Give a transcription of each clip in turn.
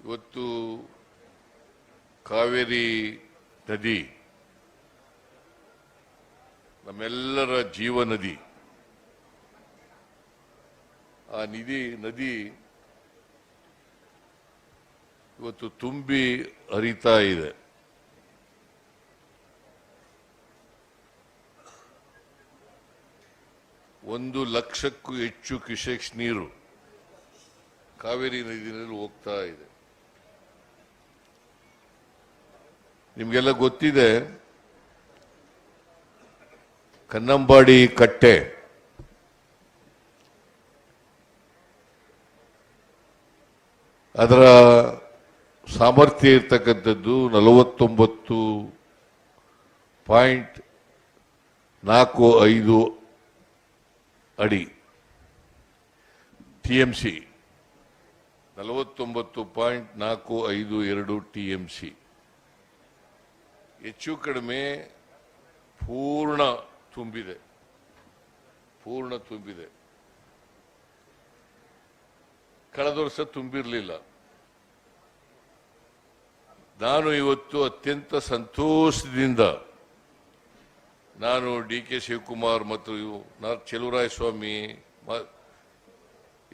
ಇವತ್ತು ಕಾವೇರಿ ನದಿ ನಮ್ಮೆಲ್ಲರ ಜೀವ ನದಿ. ಆ ನದಿ ಇವತ್ತು ತುಂಬಿ ಹರಿತಾ ಇದೆ. ಒಂದು ಲಕ್ಷಕ್ಕೂ ಹೆಚ್ಚು ಕ್ಯೂಸೆಕ್ಸ್ ನೀರು ಕಾವೇರಿ ನದಿಯಲ್ಲಿ ಹೋಗ್ತಾ ಇದೆ. ನಿಮಗೆಲ್ಲ ಗೊತ್ತಿದೆ, ಕನ್ನಂಬಾಡಿ ಕಟ್ಟೆ ಅದರ ಸಾಮರ್ಥ್ಯ ಇರ್ತಕ್ಕಂಥದ್ದು 49.45 ಅಡಿ ಟಿಎಂಸಿ, 49.452 ಟಿಎಂಸಿ. ಹೆಚ್ಚು ಕಡಿಮೆ ಪೂರ್ಣ ತುಂಬಿದೆ. ಕಳೆದ ವರ್ಷ ತುಂಬಿರಲಿಲ್ಲ. ನಾನು ಇವತ್ತು ಅತ್ಯಂತ ಸಂತೋಷದಿಂದ ನಾನು ಡಿ.ಕೆ. ಶಿವಕುಮಾರ್ ಮತ್ತು ಚಲುವರಾಯಸ್ವಾಮಿ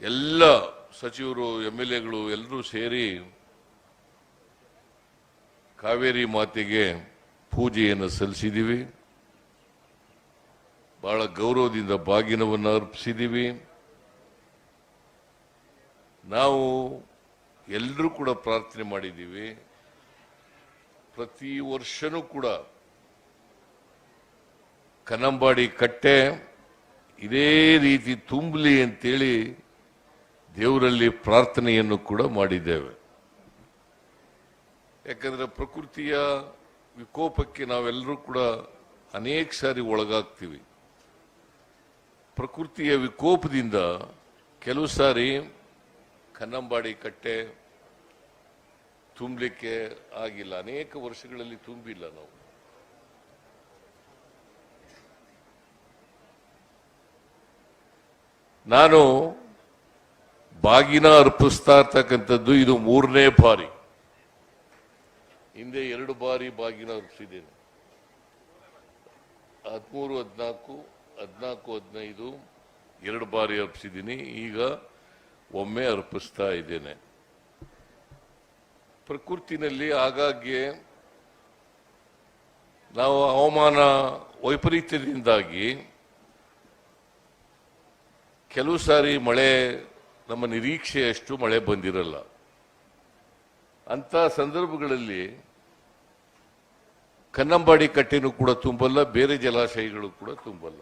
ಎಲ್ಲ ಸಚಿವರು MLAಗಳು ಎಲ್ಲರೂ ಸೇರಿ ಕಾವೇರಿ ಮಾತೆಗೆ ಪೂಜೆಯನ್ನು ಸಲ್ಲಿಸಿದ್ದೀವಿ. ಬಹಳ ಗೌರವದಿಂದ ಬಾಗಿನವನ್ನು ಅರ್ಪಿಸಿದ್ದೀವಿ. ನಾವು ಎಲ್ಲರೂ ಕೂಡ ಪ್ರಾರ್ಥನೆ ಮಾಡಿದ್ದೀವಿ. ಪ್ರತಿ ವರ್ಷನೂ ಕೂಡ ಕನ್ನಂಬಾಡಿ ಕಟ್ಟೆ ಇದೇ ರೀತಿ ತುಂಬಲಿ ಅಂತೇಳಿ ದೇವರಲ್ಲಿ ಪ್ರಾರ್ಥನೆಯನ್ನು ಕೂಡ ಮಾಡಿದ್ದೇವೆ. ಯಾಕಂದ್ರೆ ಪ್ರಕೃತಿಯ ವಿಕೋಪಕ್ಕೆ ನಾವೆಲ್ಲರೂ ಕೂಡ ಅನೇಕ ಸಾರಿ ಒಳಗಾಗ್ತೀವಿ. ಪ್ರಕೃತಿಯ ವಿಕೋಪದಿಂದ ಕೆಲವು ಸಾರಿ ಕನ್ನಂಬಾಡಿ ಕಟ್ಟೆ ತುಂಬಲಿಕ್ಕೆ ಆಗಿಲ್ಲ. ಅನೇಕ ವರ್ಷಗಳಲ್ಲಿ ತುಂಬಿಲ್ಲ. ನಾವು ನಾನು ಬಾಗಿನ ಅರ್ಪಿಸ್ತಾ ಇರ್ತಕ್ಕಂಥದ್ದು ಇದು 3ನೇ ಬಾರಿ. ಹಿಂದೆ 2 ಬಾರಿ ಬಾಗಿನ ಅರ್ಪಿಸಿದ್ದೇನೆ. 13, 14, 15 2 ಬಾರಿ ಅರ್ಪಿಸಿದ್ದೀನಿ. ಈಗ ಒಮ್ಮೆ ಅರ್ಪಿಸ್ತಾ ಇದ್ದೇನೆ. ಪ್ರಕೃತಿನಲ್ಲಿ ಆಗಾಗ್ಗೆ ನಾವು ಹವಾಮಾನ ವೈಪರೀತ್ಯದಿಂದಾಗಿ ಕೆಲವು ಸಾರಿ ಮಳೆ ನಮ್ಮ ನಿರೀಕ್ಷೆಯಷ್ಟು ಮಳೆ ಬಂದಿರಲ್ಲ. ಅಂತ ಸಂದರ್ಭಗಳಲ್ಲಿ ಕನ್ನಂಬಾಡಿ ಕಟ್ಟೆನೂ ಕೂಡ ತುಂಬಲ್ಲ, ಬೇರೆ ಜಲಾಶಯಗಳು ಕೂಡ ತುಂಬಲ್ಲ.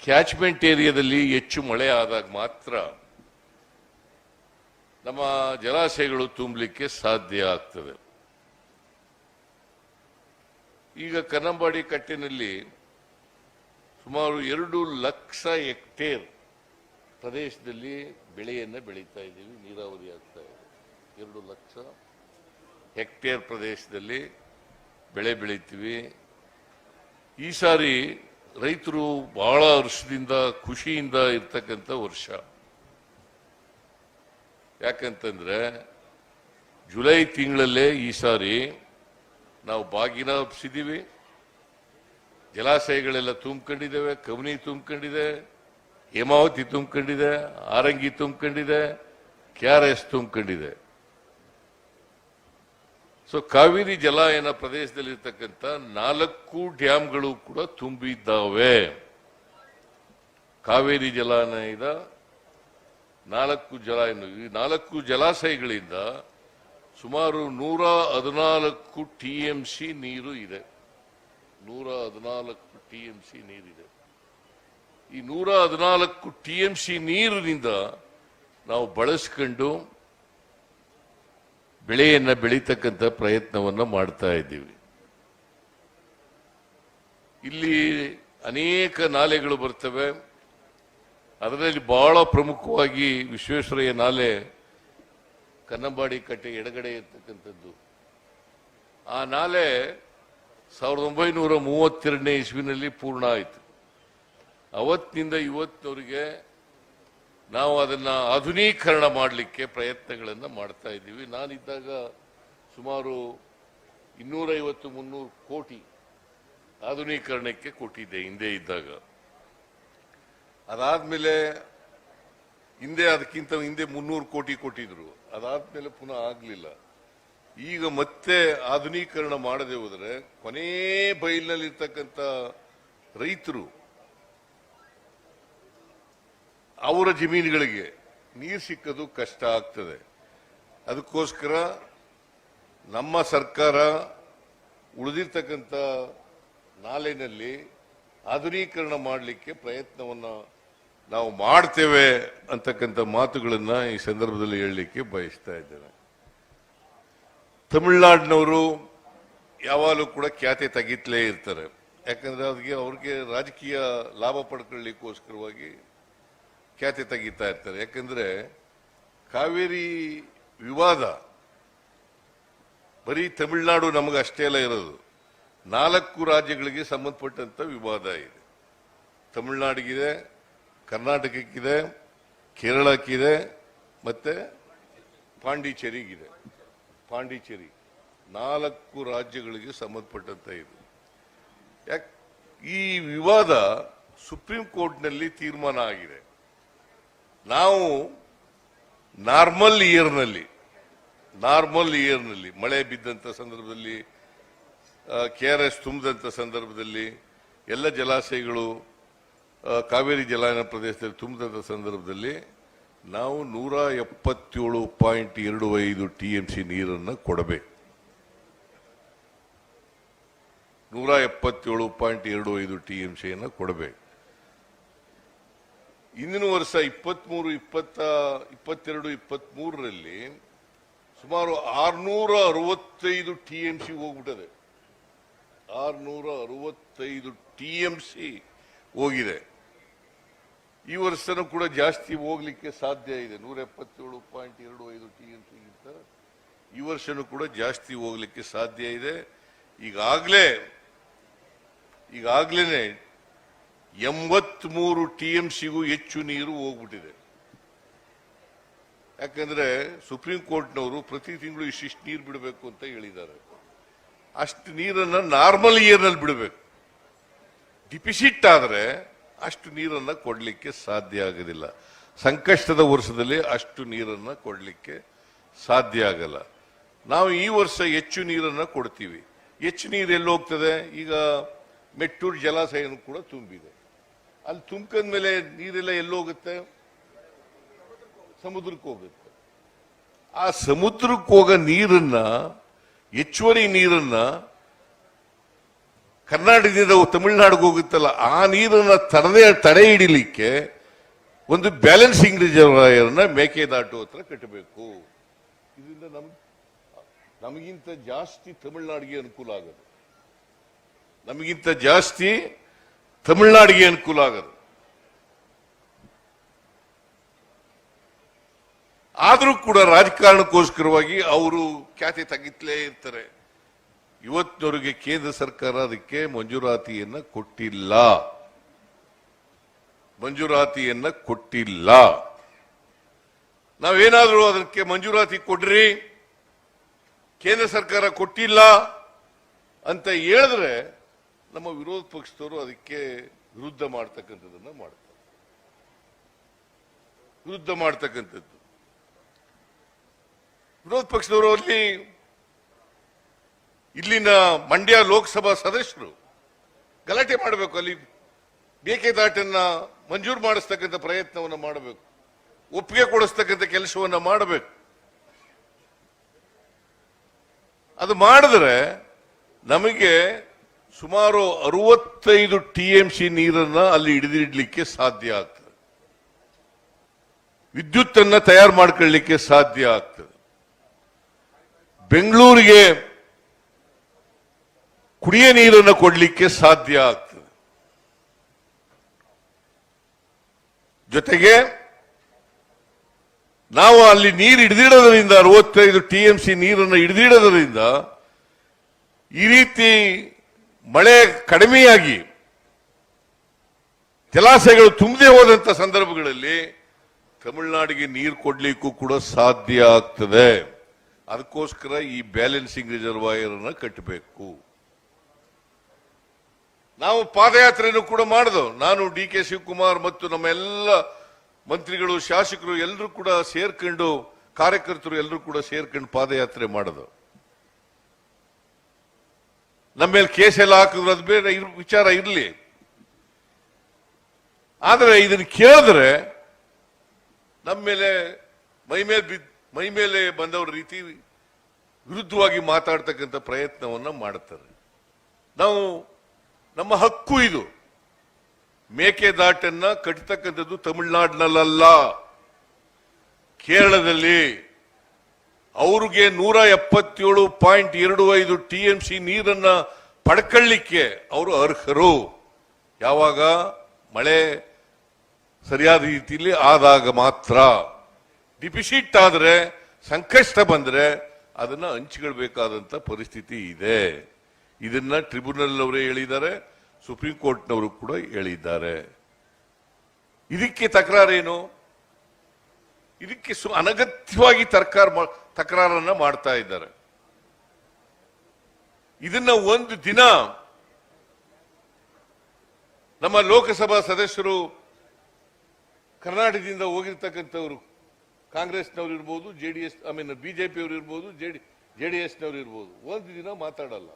ಕ್ಯಾಚ್ಮೆಂಟ್ ಏರಿಯಾದಲ್ಲಿ ಹೆಚ್ಚು ಮಳೆ ಆದಾಗ ಮಾತ್ರ ನಮ್ಮ ಜಲಾಶಯಗಳು ತುಂಬಲಿಕ್ಕೆ ಸಾಧ್ಯ ಆಗ್ತದೆ. ಈಗ ಕನ್ನಂಬಾಡಿ ಕಟ್ಟೆನಲ್ಲಿ ಸುಮಾರು 2 ಲಕ್ಷ ಹೆಕ್ಟೇರ್ ಪ್ರದೇಶದಲ್ಲಿ ಬೆಳೆಯನ್ನು ಬೆಳೀತಾ ಇದ್ದೀವಿ. ನೀರಾವರಿ ಆಗ್ತಾ ಇದೆ. 2 ಲಕ್ಷ ಹೆಕ್ಟೇರ್ ಪ್ರದೇಶದಲ್ಲಿ ಬೆಳೆ ಬೆಳೀತೀವಿ. ಈ ಸಾರಿ ರೈತರು ಬಹಳ ಹರ್ಷದಿಂದ ಖುಷಿಯಿಂದ ಇರ್ತಕ್ಕಂಥ ವರ್ಷ. ಯಾಕಂತಂದ್ರೆ ಜುಲೈ ತಿಂಗಳಲ್ಲೇ ಈ ಸಾರಿ ನಾವು ಬಾಗಿನ ಹಬ್ಸಿದ್ದೀವಿ. ಜಲಾಶಯಗಳೆಲ್ಲ ತುಂಬಿಕೊಂಡಿದ್ದೇವೆ. ಕಬಿನಿ ತುಂಬಿಕೊಂಡಿದೆ, ಹೇಮಾವತಿ ತುಂಬಿಕೊಂಡಿದೆ, ಆರಂಗಿ ತುಂಬಿಕೊಂಡಿದೆ, KRS ತುಂಬಿಕೊಂಡಿದೆ. ಸೊ ಕಾವೇರಿ ಜಲಾಯನ ಪ್ರದೇಶದಲ್ಲಿರ್ತಕ್ಕಂಥ 4 ಡ್ಯಾಮ್ಗಳು ಕೂಡ ತುಂಬಿದ್ದಾವೆ. ಕಾವೇರಿ ಜಲಾನಯದ 4 ಜಲಾನಯ, ಈ 4 ಜಲಾಶಯಗಳಿಂದ ಸುಮಾರು 114 TMC ನೀರು ಇದೆ. 114 TMC ನೀರಿದೆ. ಈ 114 TMC ನೀರಿನಿಂದ ನಾವು ಬಳಸ್ಕೊಂಡು ಬೆಳೆಯನ್ನ ಬೆಳೀತಕ್ಕಂಥ ಪ್ರಯತ್ನವನ್ನ ಮಾಡ್ತಾ ಇದ್ದೀವಿ. ಇಲ್ಲಿ ಅನೇಕ ನಾಲೆಗಳು ಬರ್ತವೆ. ಅದರಲ್ಲಿ ಬಹಳ ಪ್ರಮುಖವಾಗಿ ವಿಶ್ವೇಶ್ವರಯ್ಯ ನಾಲೆ ಕನ್ನಂಬಾಡಿ ಕಟ್ಟೆ ಎಡಗಡೆ ಇರ್ತಕ್ಕಂಥದ್ದು. ಆ ನಾಲೆ 1932ನೇ ಇಸ್ವಿನಲ್ಲಿ ಪೂರ್ಣ ಆಯಿತು. ಅವತ್ತಿನಿಂದ ಇವತ್ತಿನವರೆಗೆ ನಾವು ಅದನ್ನ ಆಧುನೀಕರಣ ಮಾಡಲಿಕ್ಕೆ ಪ್ರಯತ್ನಗಳನ್ನು ಮಾಡ್ತಾ ಇದ್ದೀವಿ. ನಾನಿದ್ದಾಗ ಸುಮಾರು 250-300 ಕೋಟಿ ಆಧುನೀಕರಣಕ್ಕೆ ಕೊಟ್ಟಿದ್ದೆ ಹಿಂದೆ ಇದ್ದಾಗ. ಅದಾದ್ಮೇಲೆ ಅದಕ್ಕಿಂತ ಹಿಂದೆ 300 ಕೋಟಿ ಕೊಟ್ಟಿದ್ರು. ಅದಾದ್ಮೇಲೆ ಪುನಃ ಆಗ್ಲಿಲ್ಲ. ಈಗ ಮತ್ತೆ ಆಧುನೀಕರಣ ಮಾಡದೆ ಹೋದರೆ ಕೊನೆ ಬೈಲಿನಲ್ಲಿರ್ತಕ್ಕಂಥ ರೈತರು ಅವರ ಜಮೀನುಗಳಿಗೆ ನೀರು ಸಿಕ್ಕದು ಕಷ್ಟ ಆಗ್ತದೆ. ಅದಕ್ಕೋಸ್ಕರ ನಮ್ಮ ಸರ್ಕಾರ ಉಳಿದಿರ್ತಕ್ಕಂಥ ನಾಲೆನಲ್ಲಿ ಆಧುನೀಕರಣ ಮಾಡಲಿಕ್ಕೆ ಪ್ರಯತ್ನವನ್ನ ನಾವು ಮಾಡ್ತೇವೆ ಅಂತಕ್ಕಂಥ ಮಾತುಗಳನ್ನ ಈ ಸಂದರ್ಭದಲ್ಲಿ ಹೇಳಲಿಕ್ಕೆ ಬಯಸ್ತಾ ಇದ್ದೇನೆ. ತಮಿಳುನಾಡಿನವರು ಯಾವಾಗಲೂ ಕೂಡ ಖ್ಯಾತೆ ತೆಗಿತ್ಲೇ ಇರ್ತಾರೆ. ಯಾಕಂದ್ರೆ ಅವ್ರಿಗೆ ರಾಜಕೀಯ ಲಾಭ ಪಡ್ಕೊಳ್ಳಿಕ್ಕೋಸ್ಕರವಾಗಿ ಖ್ಯಾತೆ ತೆಗಿತಾ ಇರ್ತಾರೆ. ಯಾಕಂದ್ರೆ ಕಾವೇರಿ ವಿವಾದ ಬರೀ ತಮಿಳುನಾಡು ನಮಗೆ ಅಷ್ಟೇ ಅಲ್ಲ ಇರೋದು, 4 ರಾಜ್ಯಗಳಿಗೆ ಸಂಬಂಧಪಟ್ಟಂತ ವಿವಾದ ಇದೆ. ತಮಿಳುನಾಡಿಗಿದೆ, ಕರ್ನಾಟಕಕ್ಕಿದೆ, ಕೇರಳಕ್ಕಿದೆ, ಮತ್ತೆ ಪಾಂಡಿಚೇರಿಗಿದೆ. 4 ರಾಜ್ಯಗಳಿಗೆ ಸಂಬಂಧಪಟ್ಟಂತ ಇದು. ಈ ವಿವಾದ ಸುಪ್ರೀಂ ಕೋರ್ಟ್ನಲ್ಲಿ ತೀರ್ಮಾನ ಆಗಿದೆ. ನಾವು ನಾರ್ಮಲ್ ಇಯರ್ನಲ್ಲಿ ಮಳೆ ಬಿದ್ದಂತ ಸಂದರ್ಭದಲ್ಲಿ, KRS ತುಂಬಿದಂತ ಸಂದರ್ಭದಲ್ಲಿ, ಎಲ್ಲ ಜಲಾಶಯಗಳು ಕಾವೇರಿ ಜಲಾನಯನ ಪ್ರದೇಶದಲ್ಲಿ ತುಂಬಿದಂತ ಸಂದರ್ಭದಲ್ಲಿ ನಾವು 177.25 TMC ನೀರನ್ನು ಕೊಡಬೇಕು. 177.25 TMC ಕೊಡಬೇಕು. ಇಂದಿನ ವರ್ಷ 22-23ರಲ್ಲಿ ಸುಮಾರು 665 TMC ಹೋಗ್ಬಿಟ್ಟದೆ. 665 TMC ಹೋಗಿದೆ. ಈ ವರ್ಷನೂ ಕೂಡ ಜಾಸ್ತಿ ಹೋಗ್ಲಿಕ್ಕೆ ಸಾಧ್ಯ ಇದೆ. 177.25 TMC ಗಿಂತ ಈ ವರ್ಷನೂ ಕೂಡ ಜಾಸ್ತಿ ಹೋಗ್ಲಿಕ್ಕೆ ಸಾಧ್ಯ ಇದೆ. ಈಗಾಗಲೇ 83 TMCಗೂ ಹೆಚ್ಚು ನೀರು ಹೋಗ್ಬಿಟ್ಟಿದೆ. ಯಾಕಂದ್ರೆ ಸುಪ್ರೀಂ ಕೋರ್ಟ್ನವರು ಪ್ರತಿ ತಿಂಗಳು ಇಷ್ಟಿಷ್ಟು ನೀರು ಬಿಡಬೇಕು ಅಂತ ಹೇಳಿದ್ದಾರೆ. ಅಷ್ಟು ನೀರನ್ನ ನಾರ್ಮಲ್ ಇಯರ್ನಲ್ಲಿ ಬಿಡಬೇಕು. ಡಿಫಿಸಿಟ್ ಆದ್ರೆ ಅಷ್ಟು ನೀರನ್ನ ಕೊಡ್ಲಿಕ್ಕೆ ಸಾಧ್ಯ ಆಗೋದಿಲ್ಲ. ಸಂಕಷ್ಟದ ವರ್ಷದಲ್ಲಿ ಅಷ್ಟು ನೀರನ್ನ ಕೊಡ್ಲಿಕ್ಕೆ ಸಾಧ್ಯ ಆಗಲ್ಲ. ನಾವು ಈ ವರ್ಷ ಹೆಚ್ಚು ನೀರನ್ನ ಕೊಡ್ತೀವಿ. ಹೆಚ್ಚು ನೀರು ಎಲ್ಲಿ ಹೋಗ್ತದೆ? ಈಗ ಮೆಟ್ಟೂರು ಜಲಾಶಯನೂ ಕೂಡ ತುಂಬಿದೆ. ಅಲ್ಲಿ ತುಂಬಿಕೊಂಡ ಮೇಲೆ ನೀರೆಲ್ಲ ಎಲ್ಲೋಗುತ್ತೆ? ಸಮುದ್ರಕ್ಕೆ ಹೋಗುತ್ತೆ. ಆ ಸಮುದ್ರಕ್ಕೆ ಹೋಗೋ ನೀರನ್ನ, ಹೆಚ್ಚುವರಿ ನೀರನ್ನ ಕರ್ನಾಟಕದಿಂದ ತಮಿಳುನಾಡಿಗೆ ಹೋಗುತ್ತಲ್ಲ, ಆ ನೀರನ್ನ ತಡೆ ಹಿಡಿಲಿಕ್ಕೆ ಒಂದು ಬ್ಯಾಲೆನ್ಸಿಂಗ್ ರಿಸರ್ವಾಯರ್ನ ಮೇಕೆದಾಟು ಹತ್ರ ಕಟ್ಟಬೇಕು. ಇದರಿಂದ ನಮಗಿಂತ ಜಾಸ್ತಿ ತಮಿಳುನಾಡಿಗೆ ಅನುಕೂಲ ಆಗೋದು. ಆದರೂ ಕೂಡ ರಾಜಕಾರಣಕ್ಕೋಸ್ಕರವಾಗಿ ಅವರು ಖ್ಯಾತಿ ತೆಗಿತ್ಲೇ ಇರ್ತಾರೆ. ಇವತ್ತಿನವರೆಗೆ ಕೇಂದ್ರ ಸರ್ಕಾರ ಅದಕ್ಕೆ ಮಂಜೂರಾತಿಯನ್ನ ಕೊಟ್ಟಿಲ್ಲ. ನಾವೇನಾದ್ರೂ ಅದಕ್ಕೆ ಮಂಜೂರಾತಿ ಕೊಡ್ರಿ, ಕೇಂದ್ರ ಸರ್ಕಾರ ಕೊಟ್ಟಿಲ್ಲ ಅಂತ ಹೇಳಿದ್ರೆ ನಮ್ಮ ವಿರೋಧ ಪಕ್ಷದವರು ಅದಕ್ಕೆ ವಿರುದ್ಧ ಮಾಡ್ತಕ್ಕಂಥದ್ದನ್ನ ಮಾಡ್ತಾರೆ. ವಿರೋಧ ಪಕ್ಷದವರು ಅಲ್ಲಿ ಇಲ್ಲಿನ ಮಂಡ್ಯ ಲೋಕಸಭಾ ಸದಸ್ಯರು ಗಲಾಟೆ ಮಾಡಬೇಕು. ಅಲ್ಲಿ ಮೇಕೆದಾಟನ್ನ ಮಂಜೂರು ಮಾಡಿಸ್ತಕ್ಕಂಥ ಪ್ರಯತ್ನವನ್ನು ಮಾಡಬೇಕು, ಒಪ್ಪಿಗೆ ಕೊಡಿಸ್ತಕ್ಕಂಥ ಕೆಲಸವನ್ನ ಮಾಡಬೇಕು. ಅದು ಮಾಡಿದ್ರೆ ನಮಗೆ ಸುಮಾರು 65 TMC ನೀರನ್ನ ಅಲ್ಲಿ ಹಿಡಿದಿಡ್ಲಿಕ್ಕೆ ಸಾಧ್ಯ ಆಗ್ತದೆ. ವಿದ್ಯುತ್ ಅನ್ನ ತಯಾರು ಮಾಡ್ಕೊಳ್ಳಿಕ್ಕೆ ಸಾಧ್ಯ ಆಗ್ತದೆ. ಬೆಂಗಳೂರಿಗೆ ಕುಡಿಯ ನೀರನ್ನು ಕೊಡಲಿಕ್ಕೆ ಸಾಧ್ಯ ಆಗ್ತದೆ. ಜೊತೆಗೆ ನಾವು ಅಲ್ಲಿ ನೀರು ಹಿಡಿದಿಡೋದ್ರಿಂದ, 65 TMC ನೀರನ್ನು ಹಿಡಿದಿಡೋದ್ರಿಂದ ಈ ರೀತಿ ಮಳೆ ಕಡಿಮೆಯಾಗಿ ಜಲಾಶಯಗಳು ತುಂಬದೆ ಹೋದಂತ ಸಂದರ್ಭಗಳಲ್ಲಿ ತಮಿಳುನಾಡಿಗೆ ನೀರು ಕೊಡ್ಲಿಕ್ಕೂ ಕೂಡ ಸಾಧ್ಯ ಆಗ್ತದೆ. ಅದಕ್ಕೋಸ್ಕರ ಈ ಬ್ಯಾಲೆನ್ಸಿಂಗ್ ರಿಸರ್ವಾಯರ್ ಅನ್ನ ಕಟ್ಟಬೇಕು. ನಾವು ಪಾದಯಾತ್ರೆಯನ್ನು ಕೂಡ ಮಾಡಿದೆವು. ನಾನು ಡಿ ಕೆ ಶಿವಕುಮಾರ್ ಮತ್ತು ನಮ್ಮ ಎಲ್ಲ ಮಂತ್ರಿಗಳು, ಶಾಸಕರು ಎಲ್ಲರೂ ಕೂಡ ಸೇರ್ಕೊಂಡು, ಕಾರ್ಯಕರ್ತರು ಎಲ್ಲರೂ ಕೂಡ ಸೇರ್ಕೊಂಡು ಪಾದಯಾತ್ರೆ ಮಾಡಿದೆವು. ನಮ್ಮ ಮೇಲೆ ಕೇಸ್ ಎಲ್ಲ ಹಾಕಿದ್ರು, ಅದು ಬೇರೆ ವಿಚಾರ ಇರಲಿ. ಆದರೆ ಇದನ್ನು ಕೇಳಿದ್ರೆ ನಮ್ಮ ಮೇಲೆ ಮೈ ಮೇಲೆ ಬಂದವರ ರೀತಿ ವಿರುದ್ಧವಾಗಿ ಮಾತಾಡ್ತಕ್ಕಂಥ ಪ್ರಯತ್ನವನ್ನ ಮಾಡುತ್ತಾರೆ. ನಾವು ನಮ್ಮ ಹಕ್ಕು ಇದು. ಮೇಕೆದಾಟನ್ನ ಕಟ್ಟತಕ್ಕಂಥದ್ದು ತಮಿಳುನಾಡಿನಲ್ಲ, ಕೇರಳದಲ್ಲಿ. ಅವ್ರಿಗೆ 177.25 TMC ನೀರನ್ನ ಪಡ್ಕೊಳ್ಳಿಕ್ಕೆ ಅವರು ಅರ್ಹರು. ಯಾವಾಗ ಮಳೆ ಸರಿಯಾದ ರೀತಿಯಲ್ಲಿ ಆದಾಗ ಮಾತ್ರ. ಡಿಫಿಸಿಟ್ ಆದ್ರೆ, ಸಂಕಷ್ಟ ಬಂದ್ರೆ ಅದನ್ನ ಹಂಚಿಕೊಳ್ಬೇಕಾದಂತ ಪರಿಸ್ಥಿತಿ ಇದೆ. ಇದನ್ನ ಟ್ರಿಬ್ಯುನಲ್ ಅವರೇ ಹೇಳಿದ್ದಾರೆ, ಸುಪ್ರೀಂ ಕೋರ್ಟ್ನವರು ಕೂಡ ಹೇಳಿದ್ದಾರೆ. ಇದಕ್ಕೆ ತಕರಾರೇನು? ಇದಕ್ಕೆ ಅನಗತ್ಯವಾಗಿ ತಕರಾರನ್ನ ಮಾಡ್ತಾ ಇದ್ದಾರೆ. ಇದನ್ನ ಒಂದು ದಿನ ನಮ್ಮ ಲೋಕಸಭಾ ಸದಸ್ಯರು ಕರ್ನಾಟಕದಿಂದ ಹೋಗಿರ್ತಕ್ಕಂಥವ್ರು, ಕಾಂಗ್ರೆಸ್ನವ್ರು ಇರ್ಬೋದು, ಜೆಡಿಎಸ್ ಬಿಜೆಪಿ ಅವರು ಇರ್ಬೋದು, ಜೆಡಿಎಸ್ನವ್ರು ಇರ್ಬೋದು, ಒಂದು ದಿನ ಮಾತಾಡಲ್ಲ.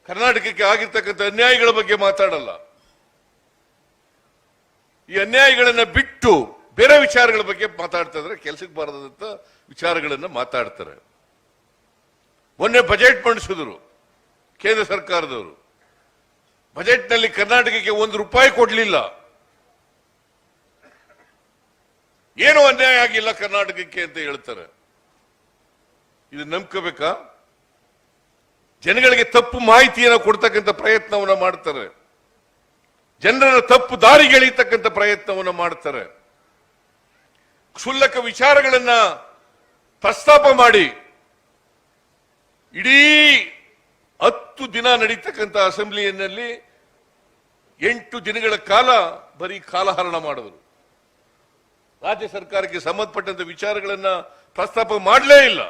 ಕರ್ನಾಟಕಕ್ಕೆ ಆಗಿರ್ತಕ್ಕಂಥ ಅನ್ಯಾಯಗಳ ಬಗ್ಗೆ ಮಾತಾಡಲ್ಲ. ಈ ಅನ್ಯಾಯಗಳನ್ನ ಬಿಟ್ಟು ಬೇರೆ ವಿಚಾರಗಳ ಬಗ್ಗೆ ಮಾತಾಡ್ತಾ ಇದ್ರೆ, ಕೆಲಸಕ್ಕೆ ಬಾರದಂತ ವಿಚಾರಗಳನ್ನ ಮಾತಾಡ್ತಾರೆ. ಮೊನ್ನೆ ಬಜೆಟ್ ಮಂಡಿಸಿದ್ರು ಕೇಂದ್ರ ಸರ್ಕಾರದವರು. ಬಜೆಟ್ನಲ್ಲಿ ಕರ್ನಾಟಕಕ್ಕೆ ₹1 ಕೊಡ್ಲಿಲ್ಲ. ಏನೂ ಅನ್ಯಾಯ ಆಗಿಲ್ಲ ಕರ್ನಾಟಕಕ್ಕೆ ಅಂತ ಹೇಳ್ತಾರೆ. ಇದು ನಂಬ್ಕೋಬೇಕಾ? ಜನಗಳಿಗೆ ತಪ್ಪು ಮಾಹಿತಿಯನ್ನು ಕೊಡ್ತಕ್ಕಂಥ ಪ್ರಯತ್ನವನ್ನ ಮಾಡ್ತಾರೆ. ಜನರನ್ನ ತಪ್ಪು ದಾರಿಗೆ ಎಳೀತಕ್ಕಂಥ ಪ್ರಯತ್ನವನ್ನ ಮಾಡ್ತಾರೆ. ಕ್ಷುಲ್ಲಕ ವಿಚಾರಗಳನ್ನ ಪ್ರಸ್ತಾಪ ಮಾಡಿ ಇಡೀ 10 ದಿನ ನಡೀತಕ್ಕಂಥ ಅಸೆಂಬ್ಲಿಯಲ್ಲಿ 8 ದಿನಗಳ ಕಾಲ ಬರೀ ಕಾಲಹರಣ ಮಾಡಿದ್ರು. ರಾಜ್ಯ ಸರ್ಕಾರಕ್ಕೆ ಸಂಬಂಧಪಟ್ಟಂತ ವಿಚಾರಗಳನ್ನ ಪ್ರಸ್ತಾಪ ಮಾಡಲೇ ಇಲ್ಲ.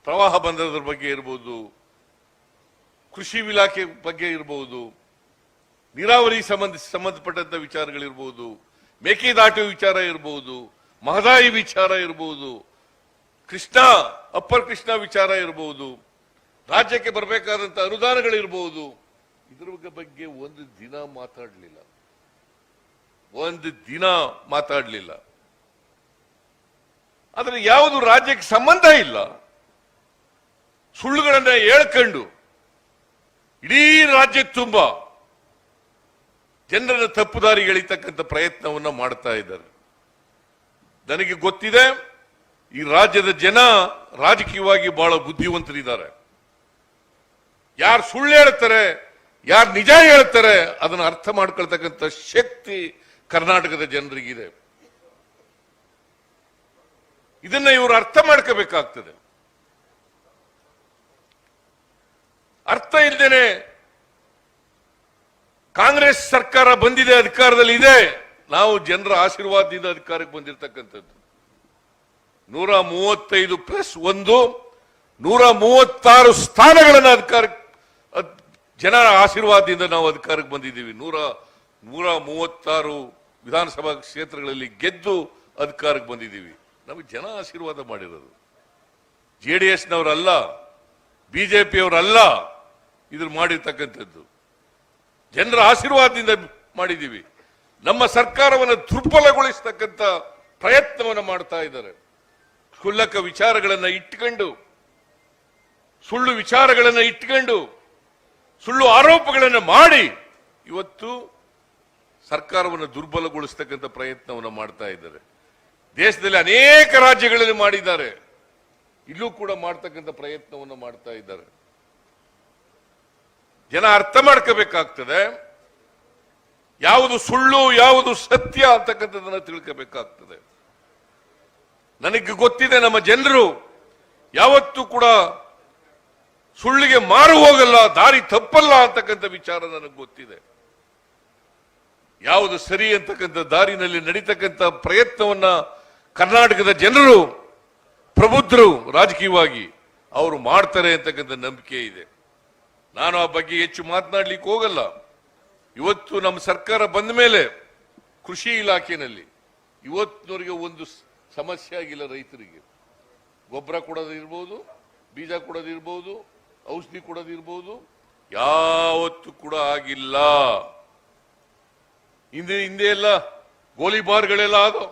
ಪ್ರವಾಹ ಬಂದದ್ರ ಬಗ್ಗೆ ಇರಬಹುದು, ಕೃಷಿ ಇಲಾಖೆ ಬಗ್ಗೆ ಇರಬಹುದು, ನೀರಾವರಿ ಸಂಬಂಧಪಟ್ಟಂತ ವಿಚಾರಗಳಿರ್ಬೋದು, ಮೇಕೆದಾಟು ವಿಚಾರ ಇರಬಹುದು, ಮಹದಾಯಿ ವಿಚಾರ ಇರಬಹುದು, ಅಪ್ಪರ್ ಕೃಷ್ಣ ವಿಚಾರ ಇರಬಹುದು, ರಾಜ್ಯಕ್ಕೆ ಬರಬೇಕಾದಂತ ಅನುದಾನಗಳಿರಬಹುದು. ಇದ್ರ ಬಗ್ಗೆ ಒಂದು ದಿನ ಮಾತಾಡಲಿಲ್ಲ. ಆದ್ರೆ ಯಾವುದು ರಾಜ್ಯಕ್ಕೆ ಸಂಬಂಧ ಇಲ್ಲ, ಸುಳ್ಳುಗಳನ್ನ ಹೇಳ್ಕೊಂಡು ಇಡೀ ರಾಜ್ಯ ತುಂಬಾ ಜನರನ್ನ ತಪ್ಪುದಾರಿಗೆ ಎಳಿತಕ್ಕಂಥ ಪ್ರಯತ್ನವನ್ನ ಮಾಡ್ತಾ ಇದ್ದಾರೆ. ನನಗೆ ಗೊತ್ತಿದೆ, ಈ ರಾಜ್ಯದ ಜನ ರಾಜಕೀಯವಾಗಿ ಬಹಳ ಬುದ್ಧಿವಂತರಿದ್ದಾರೆ. ಯಾರು ಸುಳ್ಳು ಹೇಳ್ತಾರೆ, ಯಾರು ನಿಜ ಹೇಳ್ತಾರೆ, ಅದನ್ನು ಅರ್ಥ ಮಾಡ್ಕೊಳ್ತಕ್ಕಂಥ ಶಕ್ತಿ ಕರ್ನಾಟಕದ ಜನರಿಗಿದೆ. ಇದನ್ನ ಇವರು ಅರ್ಥ ಮಾಡ್ಕೋಬೇಕಾಗ್ತದೆ. ಅರ್ಥ ಇಲ್ಲದೇನೆ ಕಾಂಗ್ರೆಸ್ ಸರ್ಕಾರ ಬಂದಿದೆ, ಅಧಿಕಾರದಲ್ಲಿ ಇದೆ. ನಾವು ಜನರ ಆಶೀರ್ವಾದದಿಂದ ಅಧಿಕಾರಕ್ಕೆ ಬಂದಿರತಕ್ಕಂಥದ್ದು. 135+1 136 ಸ್ಥಾನಗಳನ್ನು ಜನರ ಆಶೀರ್ವಾದದಿಂದ ನಾವು ಅಧಿಕಾರಕ್ಕೆ ಬಂದಿದ್ದೀವಿ. 136 ವಿಧಾನಸಭಾ ಕ್ಷೇತ್ರಗಳಲ್ಲಿ ಗೆದ್ದು ಅಧಿಕಾರಕ್ಕೆ ಬಂದಿದ್ದೀವಿ. ನಮಗೆ ಜನ ಆಶೀರ್ವಾದ ಮಾಡಿರೋದು. ಜೆಡಿಎಸ್ನವರಲ್ಲ, ಬಿಜೆಪಿಯವರಲ್ಲ ಇದ್ರ ಮಾಡಿರ್ತಕ್ಕಂಥದ್ದು. ಜನರ ಆಶೀರ್ವಾದದಿಂದ ಮಾಡಿದ್ದೀವಿ. ನಮ್ಮ ಸರ್ಕಾರವನ್ನು ದುರ್ಬಲಗೊಳಿಸತಕ್ಕಂಥ ಪ್ರಯತ್ನವನ್ನು ಮಾಡ್ತಾ ಇದ್ದಾರೆ. ಕ್ಷುಲ್ಲಕ ವಿಚಾರಗಳನ್ನ ಇಟ್ಕೊಂಡು, ಸುಳ್ಳು ವಿಚಾರಗಳನ್ನ ಇಟ್ಕೊಂಡು, ಸುಳ್ಳು ಆರೋಪಗಳನ್ನು ಮಾಡಿ ಇವತ್ತು ಸರ್ಕಾರವನ್ನು ದುರ್ಬಲಗೊಳಿಸತಕ್ಕಂಥ ಪ್ರಯತ್ನವನ್ನು ಮಾಡ್ತಾ ಇದ್ದಾರೆ. ದೇಶದಲ್ಲಿ ಅನೇಕ ರಾಜ್ಯಗಳಲ್ಲಿ ಮಾಡಿದ್ದಾರೆ, ಇಲ್ಲೂ ಕೂಡ ಮಾಡ್ತಕ್ಕಂಥ ಪ್ರಯತ್ನವನ್ನು ಮಾಡ್ತಾ ಇದ್ದಾರೆ. ಜನ ಅರ್ಥ ಮಾಡ್ಕೋಬೇಕಾಗ್ತದೆ. ಯಾವುದು ಸುಳ್ಳು, ಯಾವುದು ಸತ್ಯ ಅಂತಕ್ಕಂಥದ್ದನ್ನ ತಿಳ್ಕೋಬೇಕಾಗ್ತದೆ. ನನಗೆ ಗೊತ್ತಿದೆ, ನಮ್ಮ ಜನರು ಯಾವತ್ತೂ ಕೂಡ ಸುಳ್ಳಿಗೆ ಮಾರು ಹೋಗಲ್ಲ, ದಾರಿ ತಪ್ಪಲ್ಲ ಅಂತಕ್ಕಂಥ ವಿಚಾರ ನನಗೆ ಗೊತ್ತಿದೆ. ಯಾವುದು ಸರಿ ಅಂತಕ್ಕಂಥ ದಾರಿನಲ್ಲಿ ನಡೀತಕ್ಕಂಥ ಪ್ರಯತ್ನವನ್ನ ಕರ್ನಾಟಕದ ಜನರು ಪ್ರಬುದ್ಧರು ರಾಜಕೀಯವಾಗಿ ಅವರು ಮಾಡ್ತಾರೆ ಅಂತಕ್ಕಂಥ ನಂಬಿಕೆ ಇದೆ. ನಾನು ಆ ಬಗ್ಗೆ ಹೆಚ್ಚು ಮಾತನಾಡ್ಲಿಕ್ಕೆ ಹೋಗಲ್ಲ. ಇವತ್ತು ನಮ್ಮ ಸರ್ಕಾರ ಬಂದ ಮೇಲೆ ಕೃಷಿ ಇಲಾಖೆಯಲ್ಲಿ ಇವತ್ತಿನವರೆಗೆ ಒಂದು ಸಮಸ್ಯೆ ಆಗಿಲ್ಲ. ರೈತರಿಗೆ ಗೊಬ್ಬರ ಕೊಡೋದಿರ್ಬೋದು, ಬೀಜ ಕೊಡೋದಿರ್ಬೋದು, ಔಷಧಿ ಕೊಡೋದಿರ್ಬೋದು, ಯಾವತ್ತೂ ಕೂಡ ಆಗಿಲ್ಲ. ಹಿಂದೆ ಎಲ್ಲ ಗೋಲಿಬಾರ್ಗಳೆಲ್ಲ ಆಗೋ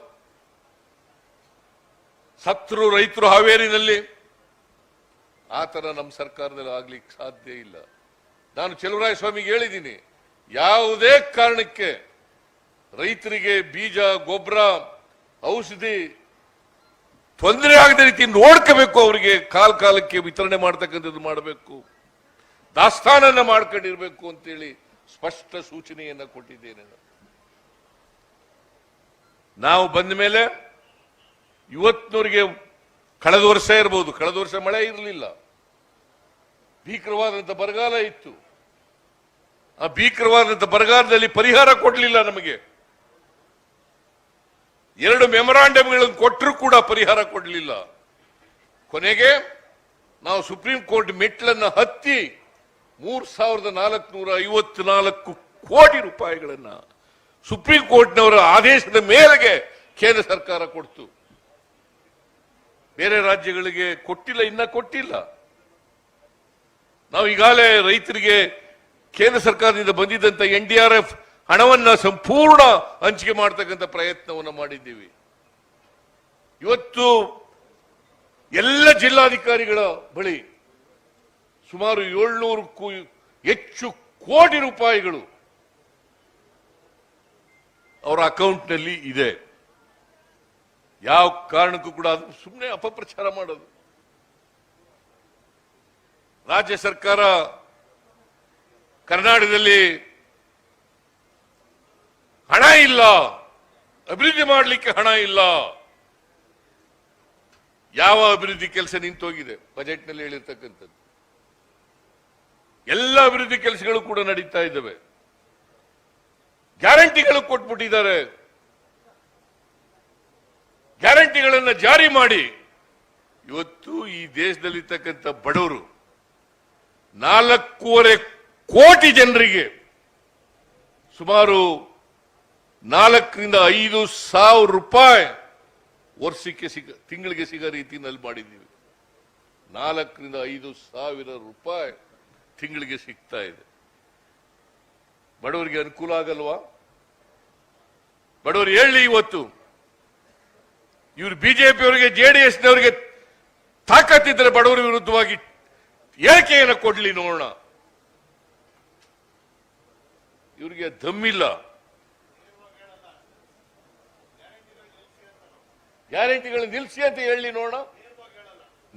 ಸತ್ರು ರೈತರು ಹಾವೇರಿನಲ್ಲಿ. ಆ ತರ ನಮ್ಮ ಸರ್ಕಾರದಲ್ಲಿ ಆಗ್ಲಿಕ್ಕೆ ಸಾಧ್ಯ ಇಲ್ಲ. ನಾನು ಚಲುವರಾಯ ಸ್ವಾಮಿಗೆ ಹೇಳಿದ್ದೀನಿ, ಯಾವುದೇ ಕಾರಣಕ್ಕೆ ರೈತರಿಗೆ ಬೀಜ, ಗೊಬ್ಬರ, ಔಷಧಿ ತೊಂದರೆ ಆಗದ ರೀತಿ ನೋಡ್ಕೋಬೇಕು. ಅವರಿಗೆ ಕಾಲಕ್ಕೆ ವಿತರಣೆ ಮಾಡ್ತಕ್ಕಂಥದ್ದು ಮಾಡಬೇಕು, ದಾಸ್ತಾನನ್ನ ಮಾಡ್ಕೊಂಡಿರ್ಬೇಕು ಅಂತೇಳಿ ಸ್ಪಷ್ಟ ಸೂಚನೆಯನ್ನ ಕೊಟ್ಟಿದ್ದೇನೆ. ನಾವು ಬಂದ ಮೇಲೆ ಇವತ್ತಿನವರಿಗೆ ಕಳೆದ ವರ್ಷ ಇರಬಹುದು, ಕಳೆದ ವರ್ಷ ಮಳೆ ಇರಲಿಲ್ಲ, ಭೀಕರವಾದಂತ ಬರಗಾಲ ಇತ್ತು. ಆ ಭೀಕರವಾದಂತ ಬರಗಾಲದಲ್ಲಿ ಪರಿಹಾರ ಕೊಡಲಿಲ್ಲ ನಮಗೆ. 2 ಮೆಮೊರಾಂಡಮ್ಗಳನ್ನು ಕೊಟ್ಟರೂ ಕೂಡ ಪರಿಹಾರ ಕೊಡಲಿಲ್ಲ. ಕೊನೆಗೆ ನಾವು ಸುಪ್ರೀಂ ಕೋರ್ಟ್ ಮೆಟ್ಲನ್ನ ಹತ್ತಿ 3,454 ಕೋಟಿ ರೂಪಾಯಿಗಳನ್ನ ಸುಪ್ರೀಂ ಕೋರ್ಟ್ನವರ ಆದೇಶದ ಮೇರೆಗೆ ಕೇಂದ್ರ ಸರ್ಕಾರ ಕೊಡ್ತು. ಬೇರೆ ರಾಜ್ಯಗಳಿಗೆ ಕೊಟ್ಟಿಲ್ಲ, ಇನ್ನ ಕೊಟ್ಟಿಲ್ಲ. ನಾವು ಈಗಾಗಲೇ ರೈತರಿಗೆ ಕೇಂದ್ರ ಸರ್ಕಾರದಿಂದ ಬಂದಿದ್ದಂತ NDRF ಹಣವನ್ನ ಸಂಪೂರ್ಣ ಹಂಚಿಕೆ ಮಾಡತಕ್ಕಂಥ ಪ್ರಯತ್ನವನ್ನು ಮಾಡಿದ್ದೀವಿ. ಇವತ್ತು ಎಲ್ಲ ಜಿಲ್ಲಾಧಿಕಾರಿಗಳ ಬಳಿ ಸುಮಾರು 700ಕ್ಕೂ ಹೆಚ್ಚು ಕೋಟಿ ರೂಪಾಯಿಗಳು ಅವರ ಅಕೌಂಟ್ನಲ್ಲಿ ಇದೆ. ಯಾವ ಕಾರಣಕ್ಕೂ ಕೂಡ ಅದು ಸುಮ್ಮನೆ ಅಪಪ್ರಚಾರ ಮಾಡೋದು. ರಾಜ್ಯ ಸರ್ಕಾರ ಕರ್ನಾಟಕದಲ್ಲಿ ಹಣ ಇಲ್ಲ, ಅಭಿವೃದ್ಧಿ ಮಾಡಲಿಕ್ಕೆ ಹಣ ಇಲ್ಲ. ಯಾವ ಅಭಿವೃದ್ಧಿ ಕೆಲಸ ನಿಂತೋಗಿದೆ? ಬಜೆಟ್ನಲ್ಲಿ ಹೇಳಿರ್ತಕ್ಕಂಥದ್ದು ಎಲ್ಲ ಅಭಿವೃದ್ಧಿ ಕೆಲಸಗಳು ಕೂಡ ನಡೀತಾ ಇದ್ದಾವೆ. ಗ್ಯಾರಂಟಿಗಳು ಕೊಟ್ಬಿಟ್ಟಿದ್ದಾರೆ. ಗ್ಯಾರಂಟಿಗಳನ್ನು ಜಾರಿ ಮಾಡಿ ಇವತ್ತು ಈ ದೇಶದಲ್ಲಿರ್ತಕ್ಕಂಥ ಬಡವರು 4.5 ಕೋಟಿ ಜನರಿಗೆ ಸುಮಾರು 4,000 to 5,000 ರೂಪಾಯಿ ವರ್ಷಕ್ಕೆ ತಿಂಗಳಿಗೆ ಸಿಗೋ ರೀತಿಯಲ್ಲಿ ಮಾಡಿದ್ದೀವಿ. 4,000 to 5,000 ರೂಪಾಯಿ ತಿಂಗಳಿಗೆ ಸಿಗ್ತಾ ಇದೆ. ಬಡವರಿಗೆ ಅನುಕೂಲ ಆಗಲ್ವಾ? ಬಡವರು ಹೇಳಿ, ಇವತ್ತು ಇವರು ಬಿಜೆಪಿಯವರಿಗೆ, JDSನವರಿಗೆ ತಾಕತ್ತಿದ್ದರೆ ಬಡವರ ವಿರುದ್ಧವಾಗಿ ಹೇಳಿಕೆಯನ್ನು ಕೊಡ್ಲಿ ನೋಡೋಣ. ಇವರಿಗೆ ದಮ್ಮಿಲ್ಲ. ಗ್ಯಾರಂಟಿಗಳು ನಿಲ್ಲಿಸಿ ಅಂತ ಹೇಳಿ ನೋಡೋಣ,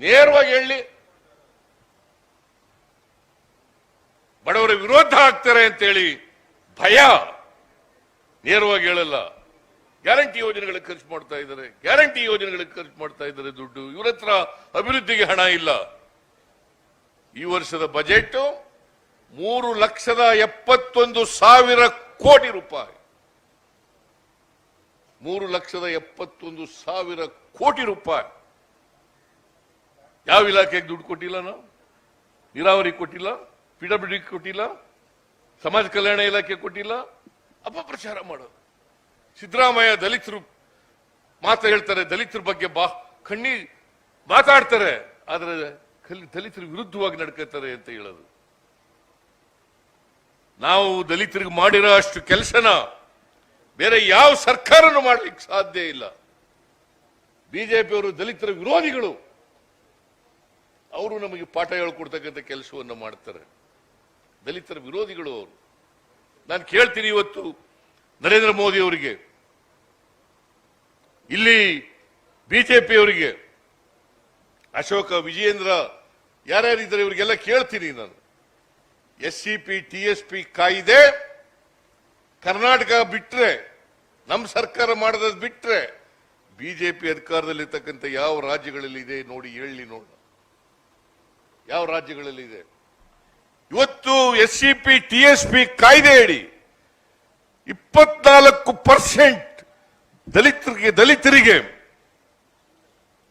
ನೇರವಾಗಿ ಹೇಳಿ. ಬಡವರ ವಿರೋಧ ಆಗ್ತಾರೆ ಅಂತೇಳಿ ಭಯ, ನೇರವಾಗಿ ಹೇಳಲ್ಲ. ಗ್ಯಾರಂಟಿ ಯೋಜನೆಗಳಿಗೆ ಖರ್ಚು ಮಾಡ್ತಾ ಇದ್ದಾರೆ, ಗ್ಯಾರಂಟಿ ಯೋಜನೆಗಳಿಗೆ ಖರ್ಚು ಮಾಡ್ತಾ ಇದ್ದಾರೆ ದುಡ್ಡು. ಇವರ ಹತ್ರ ಅಭಿವೃದ್ಧಿಗೆ ಹಣ ಇಲ್ಲ. ಈ ವರ್ಷದ ಬಜೆಟ್ 3,71,000 ಕೋಟಿ ರೂಪಾಯಿ. 3,71,000 ಕೋಟಿ ರೂಪಾಯಿ. ಯಾವ ಇಲಾಖೆಗೆ ದುಡ್ಡು ಕೊಟ್ಟಿಲ್ಲ? ನಾವು ನೀರಾವರಿ ಕೊಟ್ಟಿಲ್ಲ, PWD ಕೊಟ್ಟಿಲ್ಲ, ಸಮಾಜ ಕಲ್ಯಾಣ ಇಲಾಖೆ ಕೊಟ್ಟಿಲ್ಲ. ಅಪಪ್ರಚಾರ ಮಾಡೋದು. ಸಿದ್ದರಾಮಯ್ಯ ದಲಿತರು ಮಾತು ಹೇಳ್ತಾರೆ, ದಲಿತರ ಬಗ್ಗೆ ಕಣ್ಣಿ ಮಾತಾಡ್ತಾರೆ, ಆದ್ರೆ ದಲಿತರ ವಿರುದ್ಧವಾಗಿ ನಡ್ಕೋತಾರೆ ಅಂತ ಹೇಳೋದು. ನಾವು ದಲಿತರಿಗೆ ಮಾಡಿರೋ ಅಷ್ಟು ಕೆಲಸನ ಬೇರೆ ಯಾವ ಸರ್ಕಾರನೂ ಮಾಡ್ಲಿಕ್ಕೆ ಸಾಧ್ಯ ಇಲ್ಲ. ಬಿಜೆಪಿಯವರು ದಲಿತರ ವಿರೋಧಿಗಳು, ಅವರು ನಮಗೆ ಪಾಠ ಹೇಳ್ಕೊಡ್ತಕ್ಕಂಥ ಕೆಲಸವನ್ನು ಮಾಡ್ತಾರೆ. ದಲಿತರ ವಿರೋಧಿಗಳು ಅವರು. ನಾನು ಕೇಳ್ತೀನಿ ಇವತ್ತು ನರೇಂದ್ರ ಮೋದಿ ಅವರಿಗೆ, ಇಲ್ಲಿ ಬಿಜೆಪಿಯವರಿಗೆ, ಅಶೋಕ, ವಿಜಯೇಂದ್ರ ಯಾರ್ಯಾರಿದ್ದಾರೆ ಇವರಿಗೆಲ್ಲ ಕೇಳ್ತೀನಿ ನಾನು. SCP TSP ಕಾಯ್ದೆ ಕರ್ನಾಟಕ ಬಿಟ್ರೆ, ನಮ್ಮ ಸರ್ಕಾರ ಮಾಡೋದ್ ಬಿಟ್ರೆ ಬಿಜೆಪಿ ಅಧಿಕಾರದಲ್ಲಿರ್ತಕ್ಕಂಥ ಯಾವ ರಾಜ್ಯಗಳಲ್ಲಿ ಇದೆ ನೋಡಿ, ಹೇಳಿ ನೋಡ. ಯಾವ ರಾಜ್ಯಗಳಲ್ಲಿ ಇದೆ? ಇವತ್ತು SCP TSP ಕಾಯ್ದೆ ಹೇಳಿ 24% ದಲಿತರಿಗೆ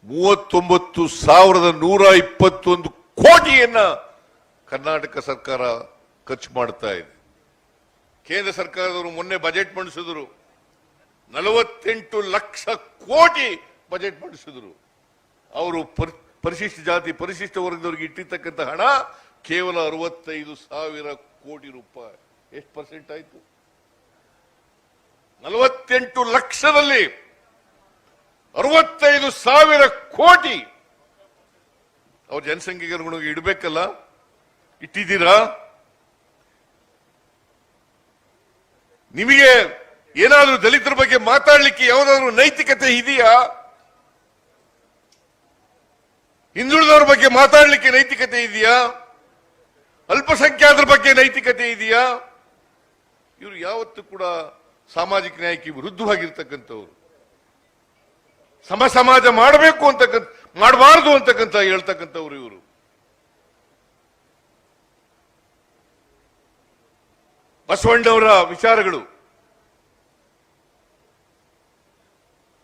39,121 ಕೋಟಿಯನ್ನ ಕರ್ನಾಟಕ ಸರ್ಕಾರ ಖರ್ಚು ಮಾಡ್ತಾ ಇದೆ. ಕೇಂದ್ರ ಸರ್ಕಾರದವರು ಮೊನ್ನೆ ಬಜೆಟ್ ಮಂಡಿಸಿದ್ರು, 48 ಲಕ್ಷ ಕೋಟಿ ಬಜೆಟ್ ಮಂಡಿಸಿದ್ರು. ಅವರು ಪರಿಶಿಷ್ಟ ಜಾತಿ ಪರಿಶಿಷ್ಟ ವರ್ಗದವರಿಗೆ ಇಟ್ಟಿರ್ತಕ್ಕಂಥ ಹಣ ಕೇವಲ 65,000 ಕೋಟಿ ರೂಪಾಯಿ. ಎಷ್ಟು ಪರ್ಸೆಂಟ್ ಆಯ್ತು? 48 ಲಕ್ಷದಲ್ಲಿ 65,000 ಕೋಟಿ ಅವ್ರ ಜನಸಂಖ್ಯೆಗೆ ಅನುಗುಣವಾಗಿ ಇಡಬೇಕಲ್ಲ, ಇಟ್ಟಿದ್ದೀರಾ? ನಿಮಗೆ ಏನಾದ್ರೂ ದಲಿತರ ಬಗ್ಗೆ ಮಾತಾಡ್ಲಿಕ್ಕೆ ಯಾವುದಾದ್ರೂ ನೈತಿಕತೆ ಇದೆಯಾ? ಹಿಂದುಳಿದವರ ಬಗ್ಗೆ ಮಾತಾಡ್ಲಿಕ್ಕೆ ನೈತಿಕತೆ ಇದೆಯಾ? ಅಲ್ಪಸಂಖ್ಯಾತರ ಬಗ್ಗೆ ನೈತಿಕತೆ ಇದೆಯಾ? ಇವರು ಯಾವತ್ತೂ ಕೂಡ ಸಾಮಾಜಿಕ ನ್ಯಾಯಕ್ಕೆ ವಿರುದ್ಧವಾಗಿರ್ತಕ್ಕಂಥವ್ರು. ಸಮಾಜ ಮಾಡಬೇಕು ಅಂತಕ್ಕಂಥ ಮಾಡಬಾರದು ಅಂತಕ್ಕಂಥ ಹೇಳ್ತಕ್ಕಂಥವ್ರು ಇವರು. ಬಸವಣ್ಣವರ ವಿಚಾರಗಳು,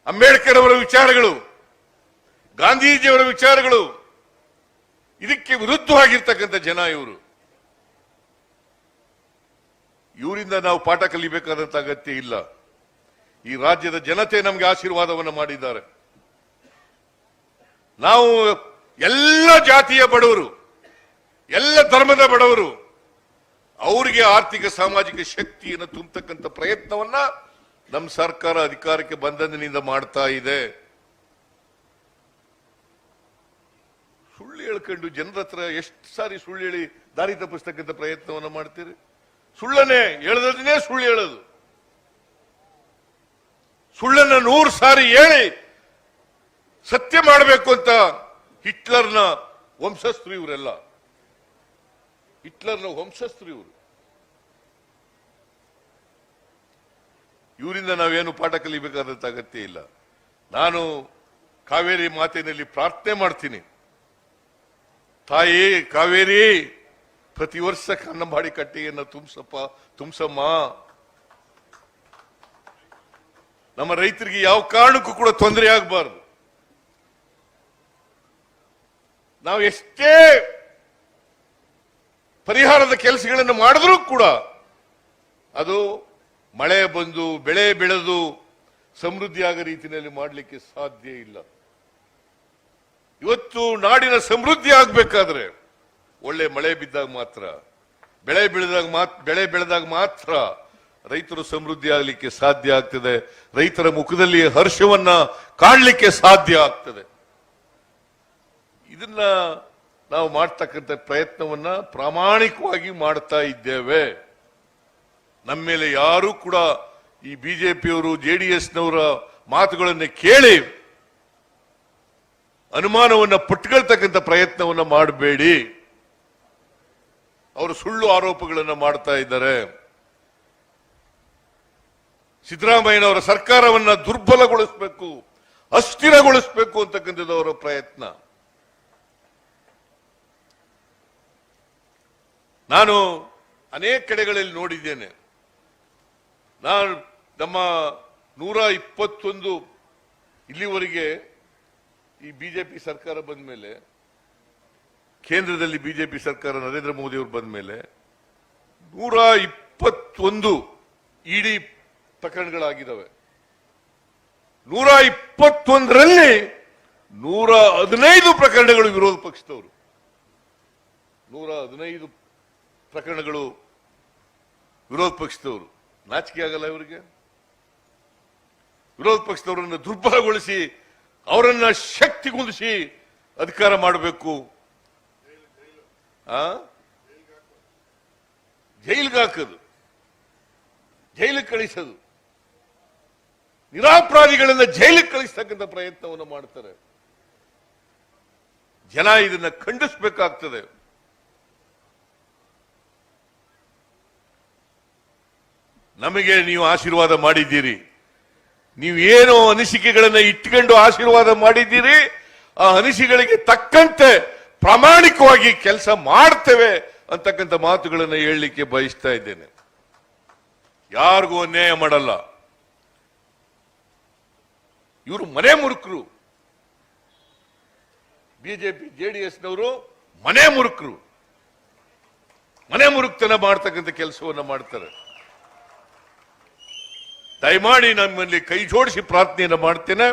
ಅಂಬೇಡ್ಕರ್ ಅವರ ವಿಚಾರಗಳು, ಗಾಂಧೀಜಿಯವರ ವಿಚಾರಗಳು, ಇದಕ್ಕೆ ವಿರುದ್ಧವಾಗಿರ್ತಕ್ಕಂಥ ಜನ ಇವರು. ಇವರಿಂದ ನಾವು ಪಾಠ ಕಲಿಬೇಕಾದಂತ ಅಗತ್ಯ ಇಲ್ಲ. ಈ ರಾಜ್ಯದ ಜನತೆ ನಮಗೆ ಆಶೀರ್ವಾದವನ್ನು ಮಾಡಿದ್ದಾರೆ. ನಾವು ಎಲ್ಲ ಜಾತಿಯ ಬಡವರು, ಎಲ್ಲ ಧರ್ಮದ ಬಡವರು, ಅವರಿಗೆ ಆರ್ಥಿಕ ಸಾಮಾಜಿಕ ಶಕ್ತಿಯನ್ನು ತುಂಬತಕ್ಕಂಥ ಪ್ರಯತ್ನವನ್ನ ನಮ್ಮ ಸರ್ಕಾರ ಅಧಿಕಾರಕ್ಕೆ ಬಂದಂದಿನಿಂದ ಮಾಡ್ತಾ ಇದೆ. ಸುಳ್ಳು ಹೇಳ್ಕೊಂಡು ಜನರ ಹತ್ರ ಎಷ್ಟು ಸಾರಿ ಸುಳ್ಳು ಹೇಳಿ ದಾರಿ ತಪ್ಪಿಸ್ತಕ್ಕಂಥ ಪ್ರಯತ್ನವನ್ನ ಮಾಡ್ತೀರಿ? ಸುಳ್ಳನ್ನೇ ಹೇಳದನ್ನೇ ಸುಳ್ಳು ಹೇಳೋದು, ಸುಳ್ಳನ್ನ 100 ಸಾರಿ ಹೇಳಿ ಸತ್ಯ ಮಾಡಬೇಕು ಅಂತ ಹಿಟ್ಲರ್ನ ವಂಶಸ್ಥರು ಇವರೆಲ್ಲ. ಹಿಟ್ಲರ್ನ ವಂಶಸ್ಥರು ಇವರು. ಇವರಿಂದ ನಾವೇನು ಪಾಠ ಕಲಿಬೇಕಾದಂತ ಅಗತ್ಯ ಇಲ್ಲ. ನಾನು ಕಾವೇರಿ ಮಾತಿನಲ್ಲಿ ಪ್ರಾರ್ಥನೆ ಮಾಡ್ತೀನಿ, ತಾಯಿ ಕಾವೇರಿ ಪ್ರತಿ ವರ್ಷ ಕನ್ನಂಬಾಡಿ ಕಟ್ಟೆಯನ್ನು ತುಂಬಿಸಮ್ಮ. ನಮ್ಮ ರೈತರಿಗೆ ಯಾವ ಕಾರಣಕ್ಕೂ ಕೂಡ ತೊಂದರೆ ಆಗಬಾರದು. ನಾವು ಎಷ್ಟೇ ಪರಿಹಾರದ ಕೆಲಸಗಳನ್ನು ಮಾಡಿದ್ರೂ ಕೂಡ ಅದು ಮಳೆ ಬಂದು ಬೆಳೆ ಬೆಳೆದು ಸಮೃದ್ಧಿ ಆಗೋ ರೀತಿಯಲ್ಲಿ ಮಾಡಲಿಕ್ಕೆ ಸಾಧ್ಯ ಇಲ್ಲ. ಇವತ್ತು ನಾಡಿನ ಸಮೃದ್ಧಿ ಆಗಬೇಕಾದ್ರೆ ಒಳ್ಳೆ ಮಳೆ ಬಿದ್ದಾಗ ಮಾತ್ರ, ಬೆಳೆ ಬೆಳೆದಾಗ ಮಾತ್ರ ರೈತರು ಸಮೃದ್ಧಿ ಆಗಲಿಕ್ಕೆ ಸಾಧ್ಯ ಆಗ್ತದೆ. ರೈತರ ಮುಖದಲ್ಲಿ ಹರ್ಷವನ್ನ ಕಾಣಲಿಕ್ಕೆ ಸಾಧ್ಯ ಆಗ್ತದೆ. ಇದನ್ನ ನಾವು ಮಾಡ್ತಕ್ಕಂಥ ಪ್ರಯತ್ನವನ್ನ ಪ್ರಾಮಾಣಿಕವಾಗಿ ಮಾಡ್ತಾ ಇದ್ದೇವೆ. ನಮ್ಮ ಮೇಲೆ ಯಾರು ಕೂಡ ಈ ಬಿಜೆಪಿಯವರು ಜೆಡಿಎಸ್ನವರ ಮಾತುಗಳನ್ನು ಕೇಳಿ ಅನುಮಾನವನ್ನ ಪುಟ್ಕೊಳ್ತಕ್ಕಂಥ ಪ್ರಯತ್ನವನ್ನ ಮಾಡಬೇಡಿ. ಅವರು ಸುಳ್ಳು ಆರೋಪಗಳನ್ನು ಮಾಡ್ತಾ ಇದ್ದಾರೆ. ಸಿದ್ದರಾಮಯ್ಯನವರ ಸರ್ಕಾರವನ್ನ ದುರ್ಬಲಗೊಳಿಸಬೇಕು, ಅಸ್ಥಿರಗೊಳಿಸಬೇಕು ಅಂತಕ್ಕಂಥದ್ದು ಅವರ ಪ್ರಯತ್ನ. ನಾನು ಅನೇಕ ಕಡೆಗಳಲ್ಲಿ ನೋಡಿದ್ದೇನೆ. ನಾನು ನಮ್ಮ 121 ಇಲ್ಲಿವರೆಗೆ ಈ ಬಿಜೆಪಿ ಸರ್ಕಾರ ಬಂದ ಮೇಲೆ, ಕೇಂದ್ರದಲ್ಲಿ ಬಿಜೆಪಿ ಸರ್ಕಾರ ನರೇಂದ್ರ ಮೋದಿ ಅವರು ಬಂದ ಮೇಲೆ 121 ಇಡಿ ಪ್ರಕರಣಗಳಾಗಿದ್ದಾವೆ. 121ರಲ್ಲಿ 115 ಪ್ರಕರಣಗಳು ವಿರೋಧ ಪಕ್ಷದವರು. 115 ಪ್ರಕರಣಗಳು ವಿರೋಧ ಪಕ್ಷದವರು. ನಾಚಿಕೆ ಆಗಲ್ಲ ಇವರಿಗೆ? ವಿರೋಧ ಪಕ್ಷದವರನ್ನು ದುರ್ಬಲಗೊಳಿಸಿ ಅವರನ್ನ ಶಕ್ತಿಗುಂದಿಸಿ ಅಧಿಕಾರ ಮಾಡಬೇಕು, ಜೈಲಿಗೆ ಹಾಕೋದು, ಜೈಲಿಗೆ ಕಳಿಸೋದು, ನಿರಾಪರಾಧಿಗಳನ್ನ ಜೈಲಿಗೆ ಕಳಿಸ್ತಕ್ಕಂಥ ಪ್ರಯತ್ನವನ್ನು ಮಾಡ್ತಾರೆ. ಜನ ಇದನ್ನ ಖಂಡಿಸಬೇಕಾಗ್ತದೆ. ನಮಗೆ ನೀವು ಆಶೀರ್ವಾದ ಮಾಡಿದ್ದೀರಿ, ನೀವು ಏನು ಅನಿಸಿಕೆಗಳನ್ನ ಇಟ್ಕೊಂಡು ಆಶೀರ್ವಾದ ಮಾಡಿದ್ದೀರಿ, ಆ ಅನಿಸಿಕೆಗಳಿಗೆ ತಕ್ಕಂತೆ ಪ್ರಾಮಾಣಿಕವಾಗಿ ಕೆಲಸ ಮಾಡ್ತೇವೆ ಅಂತಕ್ಕಂಥ ಮಾತುಗಳನ್ನು ಹೇಳಲಿಕ್ಕೆ ಬಯಸ್ತಾ ಇದ್ದೇನೆ. ಯಾರಿಗೂ ಅನ್ಯಾಯ ಮಾಡಲ್ಲ. ಇವರು ಮನೆ ಮುರುಕರು. ಬಿಜೆಪಿ ಜೆಡಿಎಸ್ನವರು ಮನೆ ಮುರುಕರು. ಮನೆ ಮುರುಕ್ತನ ಮಾಡ್ತಕ್ಕಂಥ ಕೆಲಸವನ್ನ ಮಾಡ್ತಾರೆ. ದಯಮಾಡಿ ನಮ್ಮಲ್ಲಿ ಕೈ ಜೋಡಿಸಿ ಪ್ರಾರ್ಥನೆಯನ್ನ ಮಾಡ್ತೇನೆ.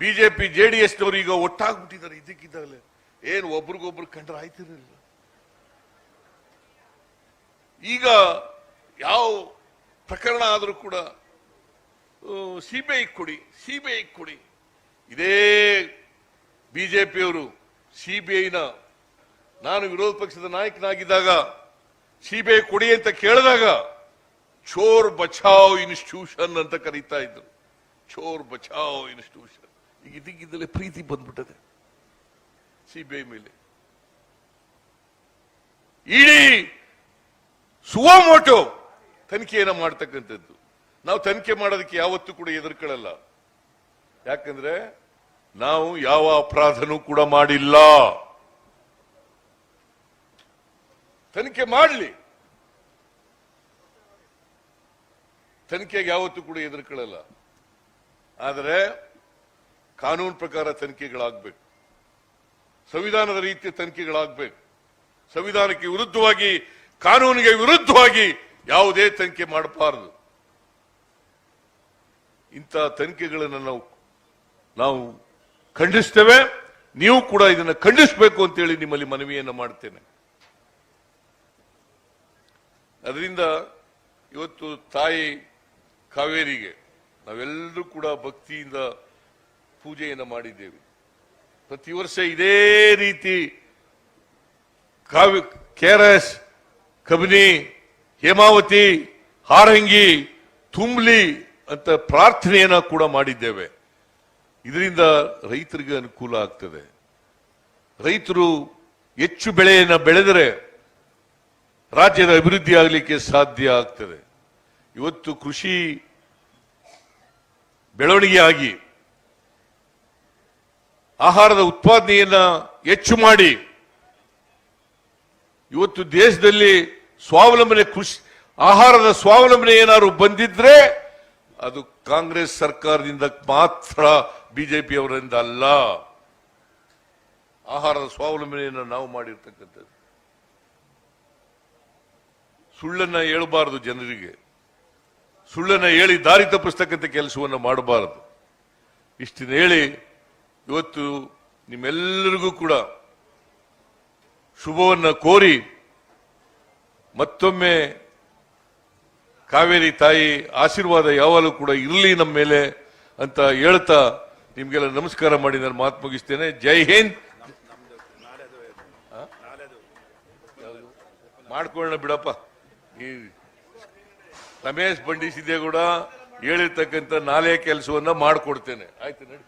ಬಿಜೆಪಿ ಜೆಡಿಎಸ್ನವರು ಈಗ ಒಟ್ಟಾಗ್ಬಿಟ್ಟಿದ್ದಾರೆ. ಇದಕ್ಕಿದ್ದಾಗಲೇ ಏನು ಒಬ್ರಿಗೊಬ್ರು ಕಂಡ್ರೆ ಆಯ್ತಿರಲಿಲ್ಲ. ಈಗ ಯಾವ ಪ್ರಕರಣ ಆದರೂ ಕೂಡ ಸಿಬಿಐ ಕೊಡಿ. ಇದೇ ಬಿಜೆಪಿಯವರು ಸಿಬಿಐನ ನಾನು ವಿರೋಧ ಪಕ್ಷದ ನಾಯಕನಾಗಿದ್ದಾಗ ಸಿಬಿಐ ಕೊಡಿ ಅಂತ ಕೇಳಿದಾಗ ಚೋರ್ ಬಚಾವ್ ಇನ್ಸ್ಟಿಟ್ಯೂಷನ್ ಅಂತ ಕರೀತಾ ಇದ್ರು. ಚೋರ್ ಬಚಾವ್ ಇನ್ಸ್ಟಿಟ್ಯೂಷನ್. ಈಗ ಇದಕ್ಕಿದ್ದಲೇ ಪ್ರೀತಿ ಬಂದ್ಬಿಟ್ಟದೆ ಸಿಬಿಐ ಮೇಲೆ. ಇಡೀ ಸುವಮೋಟೋ ತನಿಖೆಯನ್ನ ಮಾಡ್ತಕ್ಕಂಥದ್ದು. ನಾವು ತನಿಖೆ ಮಾಡೋದಕ್ಕೆ ಯಾವತ್ತೂ ಕೂಡ ಹೆದರ್ಕೊಳ್ಳಲ್ಲ. ಯಾಕಂದ್ರೆ ನಾವು ಯಾವ ಅಪರಾಧನೂ ಕೂಡ ಮಾಡಿಲ್ಲ. ತನಿಖೆ ಮಾಡಲಿ, ತನಿಖೆಗೆ ಯಾವತ್ತೂ ಕೂಡ ಹೆದರ್ಕೊಳ್ಳಲ್ಲ. ಆದರೆ ಕಾನೂನು ಪ್ರಕಾರ ತನಿಖೆಗಳಾಗಬೇಕು, ಸಂವಿಧಾನದ ರೀತಿಯ ತನಿಖೆಗಳಾಗಬೇಕು. ಸಂವಿಧಾನಕ್ಕೆ ವಿರುದ್ಧವಾಗಿ, ಕಾನೂನಿಗೆ ವಿರುದ್ಧವಾಗಿ ಯಾವುದೇ ತನಿಖೆ ಮಾಡಬಾರದು. ಇಂಥ ತನಿಖೆಗಳನ್ನು ನಾವು ಖಂಡಿಸ್ತೇವೆ. ನೀವು ಕೂಡ ಇದನ್ನು ಖಂಡಿಸಬೇಕು ಅಂತೇಳಿ ನಿಮ್ಮಲ್ಲಿ ಮನವಿಯನ್ನು ಮಾಡ್ತೇನೆ. ಅದರಿಂದ ಇವತ್ತು ತಾಯಿ ಕಾವೇರಿಗೆ ನಾವೆಲ್ಲರೂ ಕೂಡ ಭಕ್ತಿಯಿಂದ ಪೂಜೆಯನ್ನು ಮಾಡಿದ್ದೇವೆ. ಪ್ರತಿ ವರ್ಷ ಇದೇ ರೀತಿ KRS, ಕಬಿನಿ, ಹೇಮಾವತಿ, ಹಾರಂಗಿ, ತುಂಬಲಿ ಅಂತ ಪ್ರಾರ್ಥನೆಯನ್ನ ಕೂಡ ಮಾಡಿದ್ದೇವೆ. ಇದರಿಂದ ರೈತರಿಗೆ ಅನುಕೂಲ ಆಗ್ತದೆ. ರೈತರು ಹೆಚ್ಚು ಬೆಳೆಯನ್ನು ಬೆಳೆದರೆ ರಾಜ್ಯದ ಅಭಿವೃದ್ಧಿ ಆಗಲಿಕ್ಕೆ ಸಾಧ್ಯ ಆಗ್ತದೆ. ಇವತ್ತು ಕೃಷಿ ಬೆಳವಣಿಗೆ ಆಗಿ ಆಹಾರದ ಉತ್ಪಾದನೆಯನ್ನ ಹೆಚ್ಚು ಮಾಡಿ ಇವತ್ತು ದೇಶದಲ್ಲಿ ಸ್ವಾವಲಂಬನೆ, ಕೃಷಿ ಆಹಾರದ ಸ್ವಾವಲಂಬನೆ ಏನಾದ್ರು ಬಂದಿದ್ರೆ ಅದು ಕಾಂಗ್ರೆಸ್ ಸರ್ಕಾರದಿಂದ ಮಾತ್ರ, ಬಿಜೆಪಿ ಅವರಿಂದ ಅಲ್ಲ. ಆಹಾರದ ಸ್ವಾವಲಂಬನೆಯನ್ನು ನಾವು ಮಾಡಿರ್ತಕ್ಕಂಥದ್ದು. ಸುಳ್ಳನ್ನ ಹೇಳಬಾರದು ಜನರಿಗೆ, ಸುಳ್ಳನ್ನ ಹೇಳಿ ದಾರಿ ತಪ್ಪಿಸ್ತಕ್ಕಂಥ ಕೆಲಸವನ್ನು ಮಾಡಬಾರದು. ಇಷ್ಟನ್ನು ಹೇಳಿ ಇವತ್ತು ನಿಮ್ಮೆಲ್ಲರಿಗೂ ಕೂಡ ಶುಭವನ್ನ ಕೋರಿ ಮತ್ತೊಮ್ಮೆ ಕಾವೇರಿ ತಾಯಿ ಆಶೀರ್ವಾದ ಯಾವಾಗಲೂ ಕೂಡ ಇರಲಿ ನಮ್ಮ ಮೇಲೆ ಅಂತ ಹೇಳ್ತಾ ನಿಮ್ಗೆಲ್ಲ ನಮಸ್ಕಾರ ಮಾಡಿ ನಾನು ಮಾತು ಮುಗಿಸ್ತೇನೆ. ಜೈ ಹಿಂದ್. ಮಾಡ್ಕೊಳ್ಳೋಣ ಬಿಡಪ್ಪ. ಈ ರಮೇಶ್ ಬಂಡಿ ಸಿದ್ದೇಗೌಡ ಹೇಳಿರ್ತಕ್ಕಂಥ ನಾಲೆಯ ಕೆಲಸವನ್ನ ಮಾಡಿಕೊಡ್ತೇನೆ. ಆಯ್ತು, ನಡಿ.